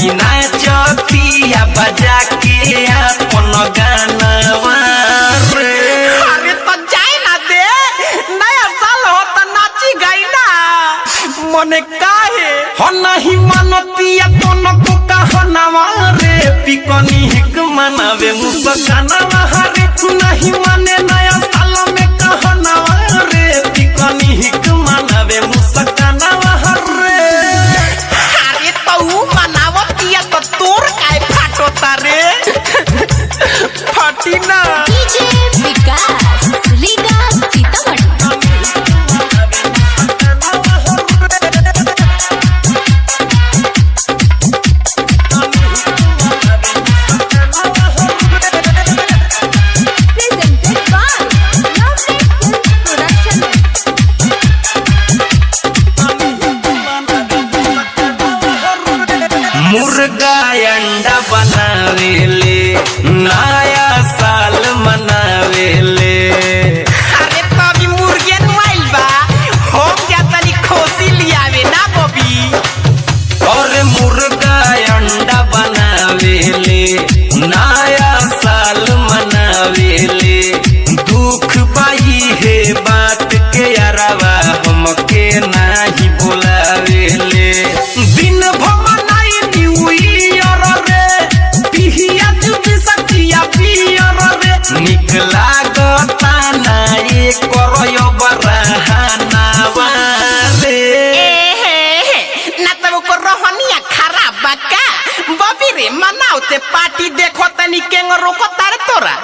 बड़ी नाचतिया बजा के अपन गानवा रे। अरे तो जाए ना दे, नया साल हो तो नाची गई ना मने काहे हो नहीं मानतिया कोनो को कहनावा रे। पिकनी हिक मनावे मुस्कानावा रे। नहीं माने नया साल में कहनावा रे। पिकनी हिक मनावे मुस्कानावा रे। अरे तो ऊ मनावतिया तो तोर काहे फाटोता रे फाटी ना। डीजे विकास लीगा सीतामढ़ी। मुर्गा अंडा बनावेले नया साल मनावेले। अरे तो अभी मुर्गे नुआइल बा, हम जातनी खोसी लियावे ना बबी। और मुर्गा अंडा बनावेले नया साल मनावेले। दुख पाई है बात के यारवा हमके नाही बोलावेले। दिन भर निक लागता नाये करयो बरहनावा रे। ना तब को रोहनिया खराब बा का बबी रे मनाओते पार्टी देखो तनी केंग रोको तारे तोरा।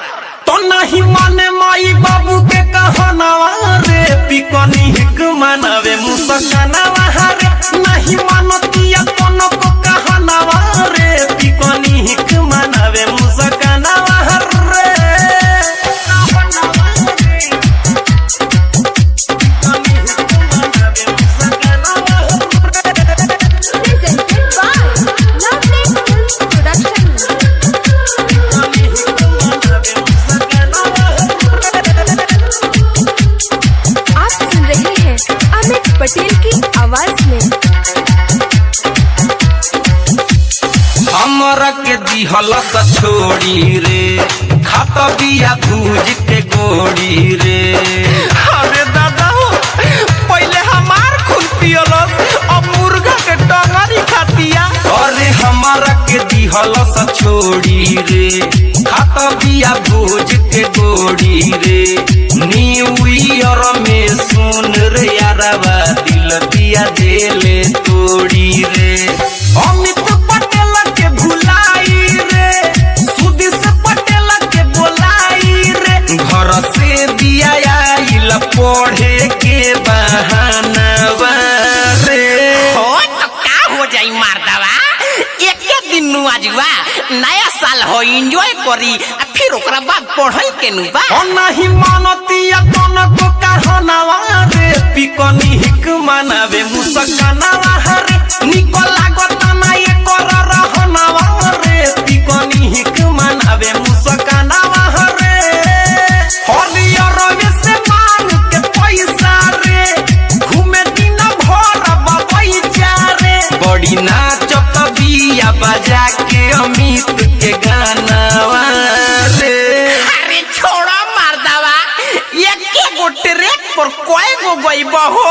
तो नहीं माने माई बाबू के कहनावा रे। पिकनी हिक मनावे मुस्कानावा रे। नहीं मानतिया कोनो को कहनावा रे। पिकनी हिक मनावे मुस्कानावा रे। पटेल की आवाज में। हमरा के दिहल छोड़ी रे। खात बिया भूज के गोड़ी रे। अरे दादा हो पहले हमार खून पियलस, अब मुर्गा के टंगरी खातिया। अरे हमरा के दिहल छोड़ी रे। खात बिया भूज के गोड़ी रे। न्यू ईयर में सुन रे यारवा दिल दिया देले तोड़ी रे। अमित पटेल के भुलाई रे। सुदिस पटेल के बोलाई रे। घर से दिया आइल पढ़े के बहानावा रे। हो तो का हो जाई मारदावा, एक दिन नु आजुआ नया साल हो एंजॉय करी फिर ओकरा बाद पढ़ई के नु बा। नहीं मानतिया कोनो को कहनावा रे। पिकनी हिक मनावे मुस्कानावा रे। निको लागता ना ये कर रहनावा रे। पिकनी हिक मनावे मुस्कानावा रे। हरियर से मांग के पैसा रे। घूमे दिन भर बबैचा रे। बड़ी नाचत बिया बजा के अमित के गानावा रे। अरे छोड़ा मारदावा, एक गो ट्रैक पर कोई गो गई बहो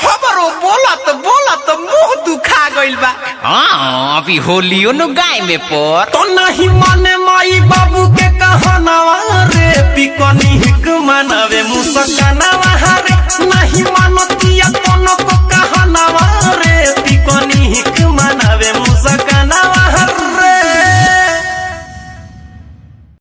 हमरो बोलत बोलत मुंह दुखा गइल बा। हां अभी होलियो नु गाय में पर तो नहीं माने माई बाबू के कहनावा रे। पिकनी हिक मनावे मुस्काना